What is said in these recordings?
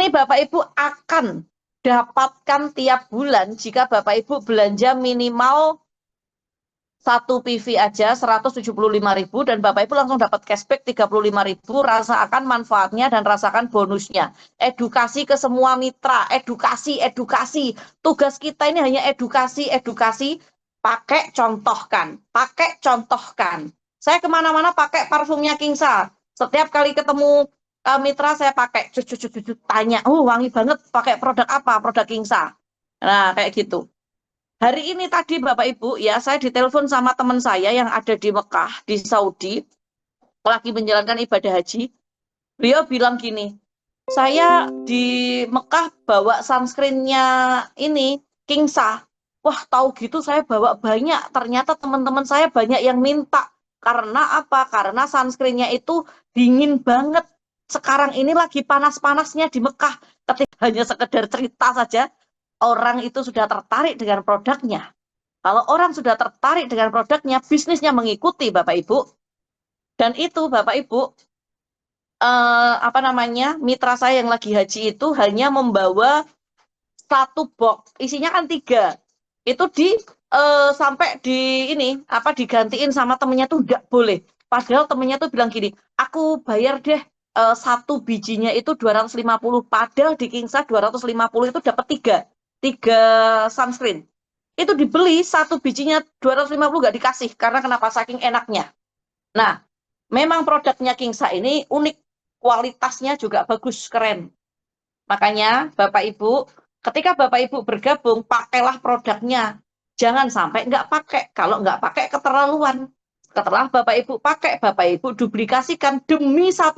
Ini Bapak Ibu akan dapatkan tiap bulan jika Bapak Ibu belanja minimal 1 PV aja 175.000 dan Bapak Ibu langsung dapat cashback 35.000, rasakan manfaatnya dan rasakan bonusnya. Edukasi ke semua mitra, edukasi. Tugas kita ini hanya edukasi, pakai contohkan. Saya kemana-mana pakai parfumnya Kingsa. Setiap kali ketemu mitra saya pakai, tanya, wangi banget, pakai produk apa? Produk Kingsa. Nah, kayak gitu. Hari ini tadi Bapak Ibu ya, saya ditelepon sama teman saya yang ada di Mekah, di Saudi, lagi menjalankan ibadah haji. Beliau bilang gini, saya di Mekah bawa sunscreen-nya ini, Kingsa. Wah, tahu gitu saya bawa banyak. Ternyata teman-teman saya banyak yang minta. Karena apa? Karena sunscreen-nya itu dingin banget. Sekarang ini lagi panas-panasnya di Mekah. Ketika hanya sekedar cerita saja, orang itu sudah tertarik dengan produknya. Kalau orang sudah tertarik dengan produknya, bisnisnya mengikuti Bapak Ibu. Dan itu Bapak Ibu, mitra saya yang lagi haji itu hanya membawa 1 box, isinya kan 3. Itu sampai digantiin sama temennya tuh enggak boleh. Padahal temennya tuh bilang gini, aku bayar deh 1 bijinya itu 250, padahal di Kingsa 250 itu dapat 3 sunscreen. Itu dibeli 1 bijinya 250 nggak dikasih, karena kenapa? Saking enaknya. Nah, memang produknya Kingsa ini unik, kualitasnya juga bagus, keren. Makanya Bapak Ibu, ketika Bapak Ibu bergabung, pakailah produknya. Jangan sampai nggak pakai. Kalau nggak pakai, keterlaluan. Setelah Bapak Ibu pakai, Bapak Ibu duplikasikan demi 1,8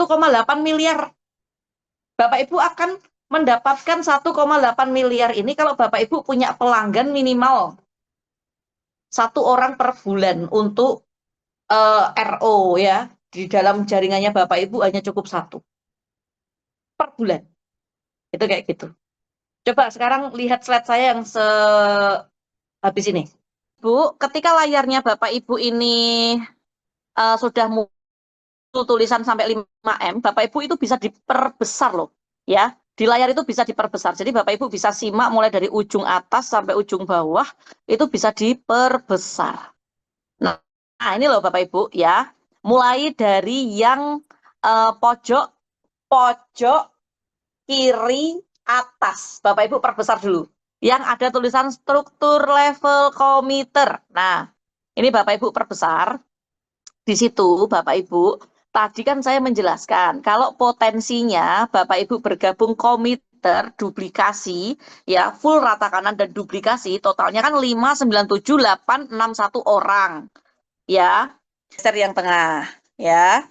miliar. Bapak Ibu akan mendapatkan 1,8 miliar ini kalau Bapak Ibu punya pelanggan minimal 1 orang per bulan untuk RO ya. Di dalam jaringannya Bapak Ibu hanya cukup 1 per bulan. Itu kayak gitu. Coba sekarang lihat slide saya yang habis ini. Bu, ketika layarnya Bapak Ibu ini sudah muncul tulisan sampai 5M, Bapak Ibu itu bisa diperbesar loh. Ya, di layar itu bisa diperbesar. Jadi Bapak Ibu bisa simak mulai dari ujung atas sampai ujung bawah, itu bisa diperbesar. Nah, ini loh Bapak Ibu ya. Mulai dari yang pojok kiri atas. Bapak Ibu perbesar dulu. Yang ada tulisan struktur level komiter. Nah, ini Bapak Ibu perbesar. Di situ Bapak Ibu, tadi kan saya menjelaskan kalau potensinya Bapak Ibu bergabung komiter duplikasi ya, full rata kanan dan duplikasi, totalnya kan 597.861 orang. Ya, geser yang tengah ya.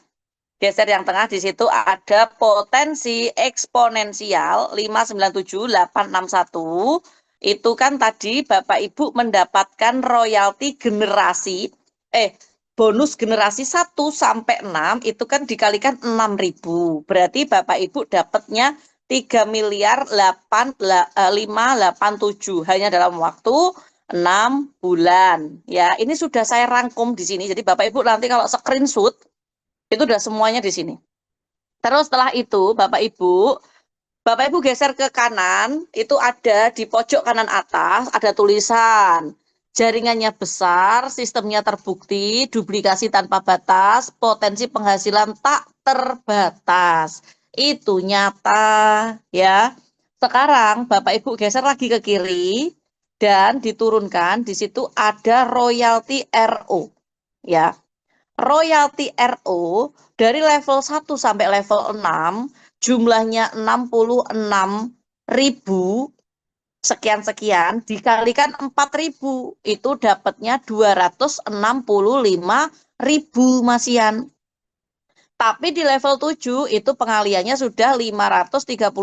Geser yang tengah, di situ ada potensi eksponensial 597.861. Itu kan tadi Bapak Ibu mendapatkan royalti generasi bonus generasi 1 sampai 6 itu kan dikalikan 6.000. Berarti Bapak Ibu dapatnya 3.587 hanya dalam waktu 6 bulan. Ya, ini sudah saya rangkum di sini. Jadi Bapak Ibu nanti kalau screenshot itu udah semuanya di sini. Terus setelah itu Bapak Ibu geser ke kanan, itu ada di pojok kanan atas ada tulisan jaringannya besar, sistemnya terbukti, duplikasi tanpa batas, potensi penghasilan tak terbatas. Itu nyata ya. Sekarang Bapak Ibu geser lagi ke kiri dan diturunkan, di situ ada royalti RO ya. Royalti RO dari level 1 sampai level 6 jumlahnya 66.000 sekian-sekian dikalikan 4.000 itu dapatnya 265.000 Masian. Tapi di level 7 itu pengaliannya sudah 531.000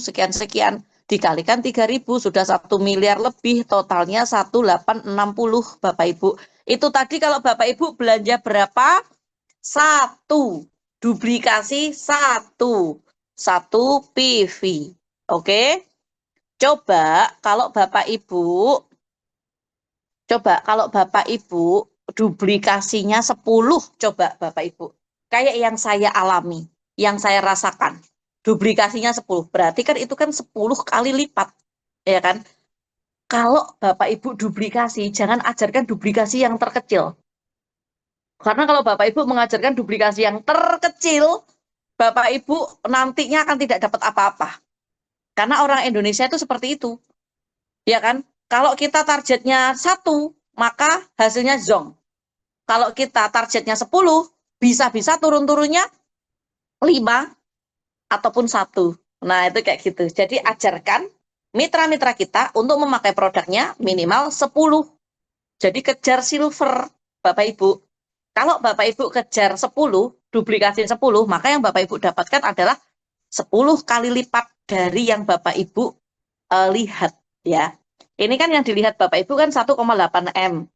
sekian-sekian dikalikan 3.000 sudah 1 miliar lebih, totalnya 1860 Bapak Ibu. Itu tadi kalau Bapak Ibu belanja berapa? 1. Duplikasi 1 PV. Oke. Coba kalau Bapak Ibu duplikasinya 10, coba Bapak Ibu. Kayak yang saya alami, yang saya rasakan. duplikasinya 10. Berarti kan itu kan 10 kali lipat, ya kan? Kalau Bapak Ibu duplikasi, jangan ajarkan duplikasi yang terkecil. Karena kalau Bapak Ibu mengajarkan duplikasi yang terkecil, Bapak Ibu nantinya akan tidak dapat apa-apa. Karena orang Indonesia itu seperti itu. Ya kan? Kalau kita targetnya 1, maka hasilnya zong. Kalau kita targetnya 10, bisa-bisa turun-turunnya 5 ataupun 1. Nah, itu kayak gitu. Jadi ajarkan mitra-mitra kita untuk memakai produknya minimal 10. Jadi kejar silver, Bapak Ibu. Kalau Bapak Ibu kejar 10, duplikasi 10, maka yang Bapak Ibu dapatkan adalah 10 kali lipat dari yang Bapak Ibu lihat, ya. Ini kan yang dilihat Bapak Ibu kan 1,8 M.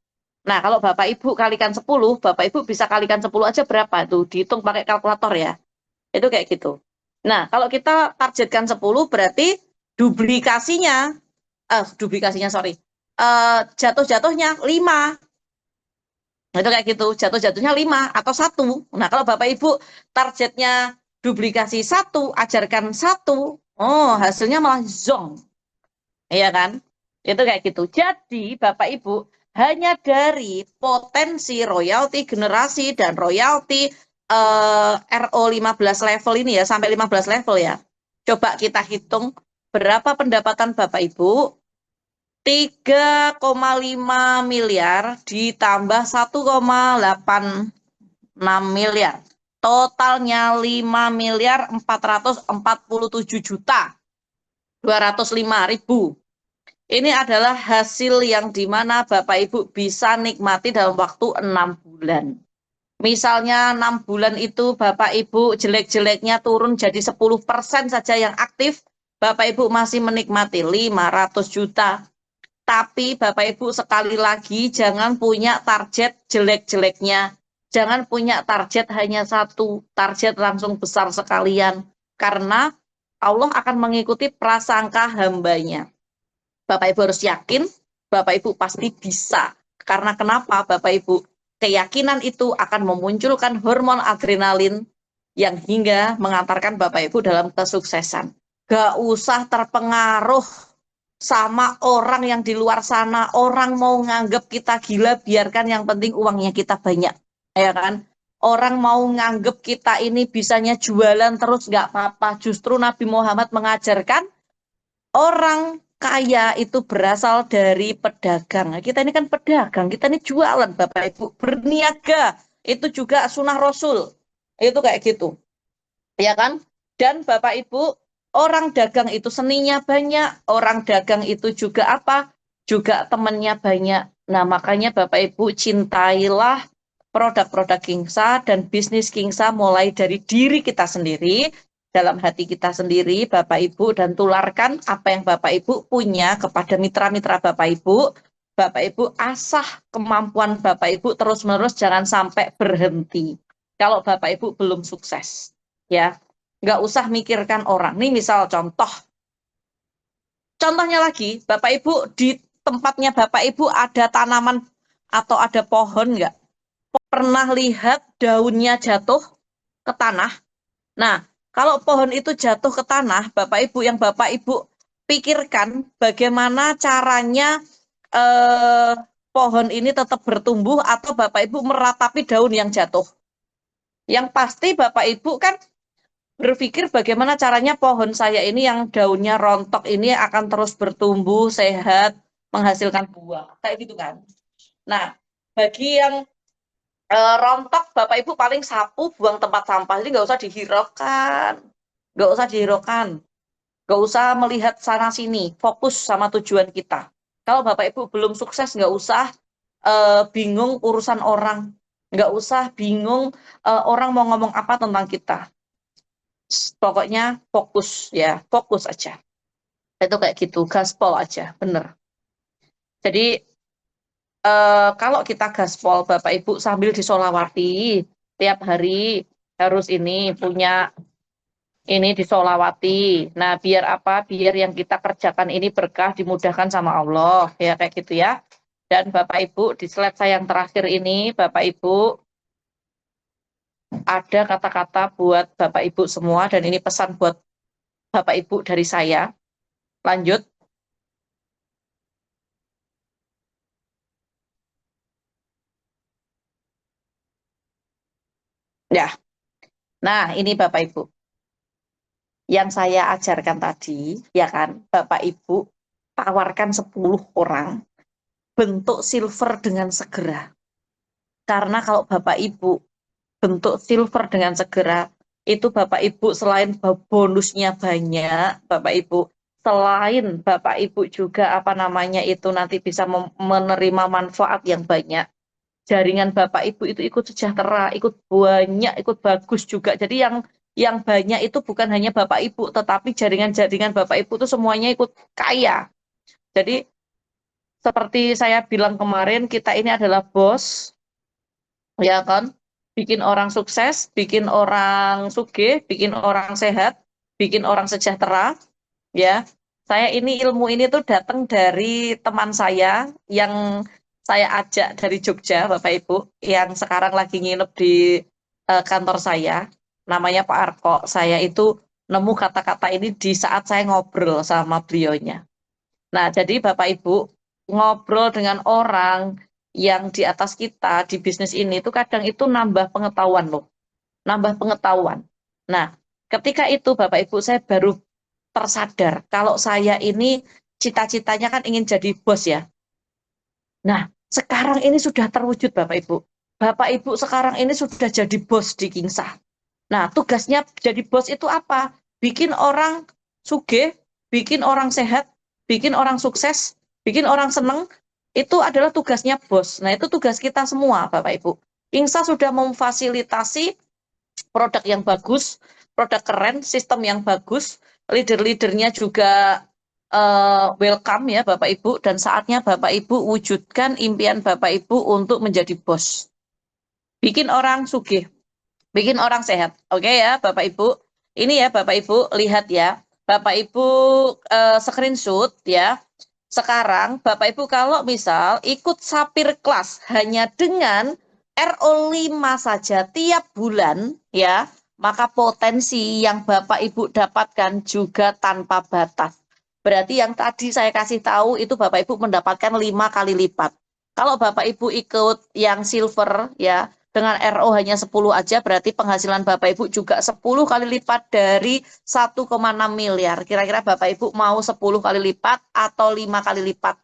Nah, kalau Bapak Ibu kalikan 10, Bapak Ibu bisa kalikan 10 aja berapa tuh? Dihitung pakai kalkulator ya. Itu kayak gitu. Nah, kalau kita targetkan 10 berarti duplikasinya sorry. Jatuh-jatuhnya 5. Itu kayak gitu, jatuh-jatuhnya 5 atau 1. Nah, kalau Bapak Ibu targetnya duplikasi 1, ajarkan 1, oh hasilnya malah zong. Iya kan? Itu kayak gitu. Jadi Bapak Ibu hanya dari potensi royalti generasi dan royalti RO 15 level ini ya, sampai 15 level ya. Coba kita hitung berapa pendapatan Bapak Ibu. 3,5 miliar ditambah 1,86 miliar. Totalnya 5 miliar 447 juta 205.000. Ini adalah hasil yang dimana Bapak Ibu bisa nikmati dalam waktu 6 bulan. Misalnya 6 bulan itu Bapak Ibu jelek-jeleknya turun jadi 10% saja yang aktif, Bapak Ibu masih menikmati 500 juta. Tapi Bapak Ibu sekali lagi jangan punya target jelek-jeleknya. Jangan punya target hanya 1, target langsung besar sekalian. Karena Allah akan mengikuti prasangka hambanya. Bapak Ibu harus yakin, Bapak Ibu pasti bisa. Karena kenapa Bapak Ibu? Keyakinan itu akan memunculkan hormon adrenalin yang hingga mengantarkan Bapak Ibu dalam kesuksesan. Gak usah terpengaruh sama orang yang di luar sana. Orang mau nganggep kita gila, biarkan yang penting uangnya kita banyak. Ya kan? Orang mau nganggep kita ini bisanya jualan terus nggak apa-apa. Justru Nabi Muhammad mengajarkan orang kaya itu berasal dari pedagang. Nah, kita ini kan pedagang, kita ini jualan Bapak Ibu. Berniaga, itu juga sunnah Rasul. Itu kayak gitu. Ya kan? Dan Bapak Ibu, orang dagang itu seninya banyak, orang dagang itu juga apa? Juga temannya banyak. Nah, makanya Bapak Ibu cintailah produk-produk Kingsa dan bisnis Kingsa mulai dari diri kita sendiri, dalam hati kita sendiri, Bapak Ibu, dan tularkan apa yang Bapak Ibu punya kepada mitra-mitra Bapak Ibu. Bapak Ibu asah kemampuan Bapak Ibu terus-menerus, jangan sampai berhenti. Kalau Bapak Ibu belum sukses, ya nggak usah mikirkan orang. Nih misal contohnya lagi, Bapak Ibu di tempatnya Bapak Ibu ada tanaman atau ada pohon nggak? Pernah lihat daunnya jatuh ke tanah? Nah, kalau pohon itu jatuh ke tanah, Bapak Ibu, yang Bapak Ibu pikirkan bagaimana caranya pohon ini tetap bertumbuh atau Bapak Ibu meratapi daun yang jatuh. Yang pasti Bapak Ibu kan berpikir bagaimana caranya pohon saya ini yang daunnya rontok ini akan terus bertumbuh, sehat, menghasilkan buah. Kayak gitu kan. Nah, bagi yang rontok, Bapak Ibu paling sapu, buang tempat sampah. Jadi nggak usah dihiraukan. Nggak usah dihiraukan. Nggak usah melihat sana-sini. Fokus sama tujuan kita. Kalau Bapak Ibu belum sukses, nggak usah bingung urusan orang. Nggak usah bingung orang mau ngomong apa tentang kita. Pokoknya fokus ya, fokus aja. Itu kayak gitu, gaspol aja, bener. Jadi kalau kita gaspol Bapak Ibu sambil disolawati tiap hari harus ini punya ini disolawati. Nah, biar apa? Biar yang kita kerjakan ini berkah, dimudahkan sama Allah, ya kayak gitu ya. Dan Bapak Ibu di slide saya yang terakhir ini, Bapak Ibu ada kata-kata buat Bapak Ibu semua, dan ini pesan buat Bapak Ibu dari saya. Lanjut. Ya. Nah, ini Bapak Ibu. Yang saya ajarkan tadi, ya kan, Bapak Ibu tawarkan 10 orang bentuk silver dengan segera. Karena kalau Bapak Ibu bentuk silver dengan segera, itu Bapak Ibu selain bonusnya banyak, Bapak Ibu, selain Bapak Ibu juga apa namanya itu nanti bisa menerima manfaat yang banyak, jaringan Bapak Ibu itu ikut sejahtera, ikut banyak, ikut bagus juga. Jadi yang banyak itu bukan hanya Bapak Ibu, tetapi jaringan-jaringan Bapak Ibu itu semuanya ikut kaya. Jadi seperti saya bilang kemarin, kita ini adalah bos, ya kan? Bikin orang sukses, bikin orang sugih, bikin orang sehat, bikin orang sejahtera, ya. Saya ini ilmu ini tuh datang dari teman saya yang saya ajak dari Jogja, Bapak Ibu, yang sekarang lagi nginep di kantor saya, namanya Pak Arko. Saya itu nemu kata-kata ini di saat saya ngobrol sama beliaunya. Nah, jadi Bapak Ibu ngobrol dengan orang yang di atas kita di bisnis ini itu kadang itu nambah pengetahuan loh, nambah pengetahuan. Nah, ketika itu Bapak Ibu saya baru tersadar kalau saya ini cita-citanya kan ingin jadi bos ya. Nah, sekarang ini sudah terwujud Bapak Ibu. Bapak Ibu sekarang ini sudah jadi bos di Kingsa. Nah, tugasnya jadi bos itu apa? Bikin orang sugih, bikin orang sehat, bikin orang sukses, bikin orang seneng. Itu adalah tugasnya bos. Nah, itu tugas kita semua, Bapak Ibu. Kingsa sudah memfasilitasi produk yang bagus, produk keren, sistem yang bagus, leader-leadernya juga welcome ya Bapak Ibu, dan saatnya Bapak Ibu wujudkan impian Bapak Ibu untuk menjadi bos. Bikin orang sugih, bikin orang sehat. Oke ya, Bapak Ibu. Ini ya, Bapak Ibu, lihat ya. Bapak Ibu screenshot ya. Sekarang, Bapak Ibu kalau misal ikut Sapir kelas hanya dengan RO5 saja tiap bulan ya, maka potensi yang Bapak Ibu dapatkan juga tanpa batas. Berarti yang tadi saya kasih tahu itu Bapak Ibu mendapatkan 5 kali lipat. Kalau Bapak Ibu ikut yang silver ya, dengan RO hanya 10 aja berarti penghasilan Bapak Ibu juga 10 kali lipat dari 1,6 miliar. Kira-kira Bapak Ibu mau 10 kali lipat atau 5 kali lipat?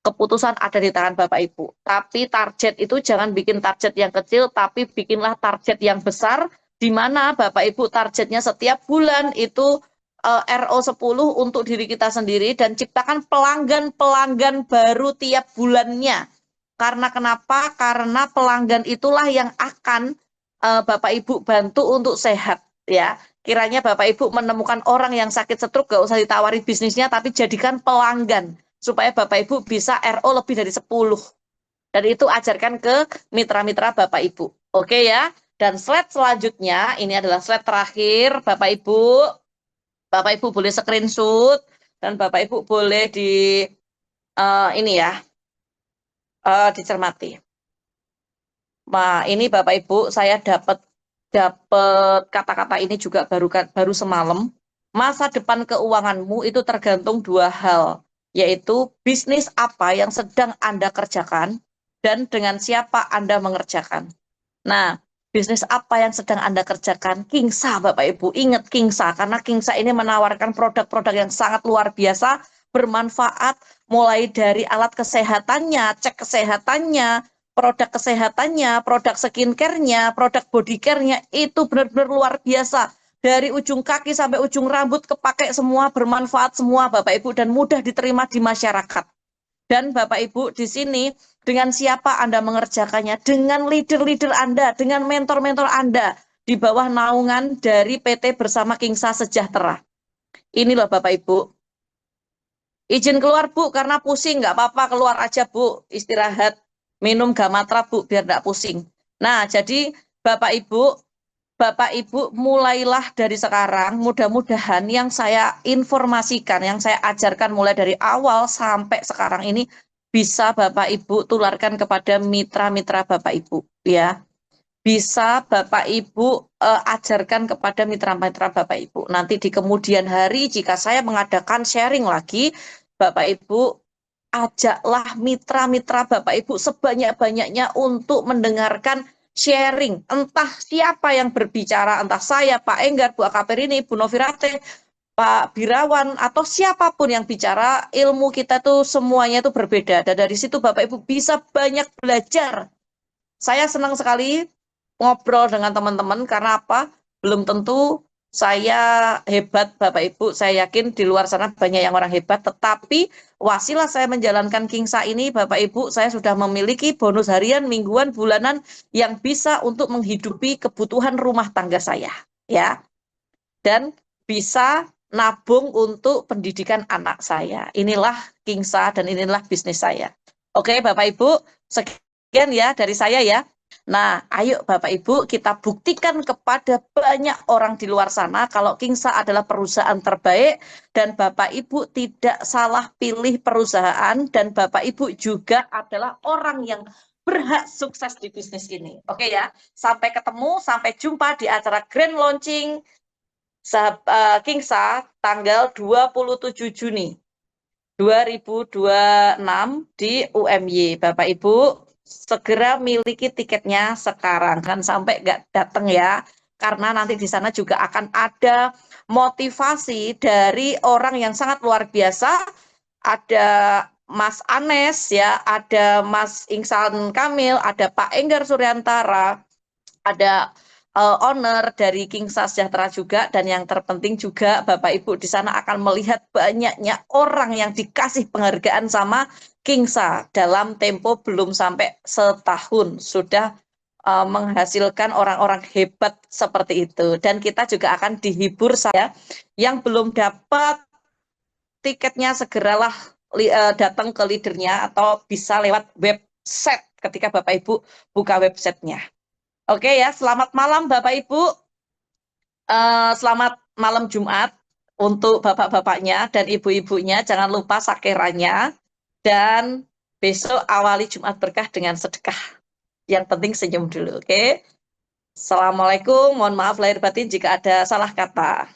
Keputusan ada di tangan Bapak Ibu. Tapi target itu jangan bikin target yang kecil, tapi bikinlah target yang besar, di mana Bapak Ibu targetnya setiap bulan itu RO 10 untuk diri kita sendiri dan ciptakan pelanggan-pelanggan baru tiap bulannya. Karena kenapa? Karena pelanggan itulah yang akan Bapak Ibu bantu untuk sehat ya. Kiranya Bapak Ibu menemukan orang yang sakit stroke, gak usah ditawari bisnisnya, tapi jadikan pelanggan supaya Bapak Ibu bisa RO lebih dari 10. Dan itu ajarkan ke mitra-mitra Bapak Ibu. Oke ya. Dan slide selanjutnya, ini adalah slide terakhir Bapak Ibu. Bapak Ibu boleh screenshot dan Bapak Ibu boleh ini ya, dicermati. Nah, ini Bapak Ibu, saya dapat kata-kata ini juga baru semalam. Masa depan keuanganmu itu tergantung dua hal, yaitu bisnis apa yang sedang Anda kerjakan dan dengan siapa Anda mengerjakan. Nah, bisnis apa yang sedang Anda kerjakan? Kingsa, Bapak Ibu. Ingat Kingsa, karena Kingsa ini menawarkan produk-produk yang sangat luar biasa, bermanfaat, mulai dari alat kesehatannya, cek kesehatannya, produk kesehatannya, produk skincare-nya, produk body care-nya, itu benar-benar luar biasa. Dari ujung kaki sampai ujung rambut, kepakai semua, bermanfaat semua, Bapak Ibu, dan mudah diterima di masyarakat. Dan Bapak Ibu di sini dengan siapa Anda mengerjakannya? Dengan leader-leader Anda, dengan mentor-mentor Anda di bawah naungan dari PT Bersama Kingsa Sejahtera. Ini loh Bapak Ibu. Izin keluar Bu karena pusing, nggak apa-apa keluar aja Bu, istirahat, minum Gamatra Bu biar nggak pusing. Nah jadi Bapak Ibu mulailah dari sekarang, mudah-mudahan yang saya informasikan, yang saya ajarkan mulai dari awal sampai sekarang ini bisa Bapak Ibu tularkan kepada mitra-mitra Bapak Ibu ya. bisa Bapak Ibu ajarkan kepada mitra-mitra Bapak Ibu. Nanti di kemudian hari jika saya mengadakan sharing lagi, Bapak Ibu ajaklah mitra-mitra Bapak Ibu sebanyak-banyaknya untuk mendengarkan sharing. Entah siapa yang berbicara, entah saya, Pak Enggar, Bu Akaperini, Bu Novirate, Pak Birawan, atau siapapun yang bicara, ilmu kita tuh semuanya itu berbeda. Dan dari situ Bapak Ibu bisa banyak belajar. Saya senang sekali ngobrol dengan teman-teman karena apa? Belum tentu saya hebat Bapak Ibu. Saya yakin di luar sana banyak yang orang hebat, tetapi wasilah saya menjalankan Kingsa ini Bapak Ibu, saya sudah memiliki bonus harian, mingguan, bulanan yang bisa untuk menghidupi kebutuhan rumah tangga saya, ya. Dan bisa nabung untuk pendidikan anak saya. Inilah Kingsa dan inilah bisnis saya. Oke, Bapak Ibu, sekian ya dari saya ya. Nah, ayo Bapak Ibu kita buktikan kepada banyak orang di luar sana kalau Kingsa adalah perusahaan terbaik dan Bapak Ibu tidak salah pilih perusahaan dan Bapak Ibu juga adalah orang yang berhak sukses di bisnis ini. Oke ya, sampai ketemu, sampai jumpa di acara Grand Launching Kingsa tanggal 27 Juni 2026 di UMY. Bapak Ibu segera miliki tiketnya sekarang, kan sampai nggak datang ya, karena nanti di sana juga akan ada motivasi dari orang yang sangat luar biasa. Ada Mas Anes ya, ada Mas Ingsan Kamil, ada Pak Enggar Suryantara, ada owner dari Kingsa Sejahtera juga, dan yang terpenting juga Bapak Ibu di sana akan melihat banyaknya orang yang dikasih penghargaan sama Kingsa dalam tempo belum sampai setahun sudah menghasilkan orang-orang hebat seperti itu. Dan kita juga akan dihibur. Saya yang belum dapat tiketnya segeralah datang ke leadernya atau bisa lewat website ketika Bapak Ibu buka websitenya. Oke ya, selamat malam Bapak Ibu. Selamat malam Jumat untuk bapak-bapaknya dan ibu-ibunya. Jangan lupa sakerannya. Dan besok awali Jumat berkah dengan sedekah. Yang penting senyum dulu, oke? Assalamualaikum, mohon maaf lahir batin jika ada salah kata.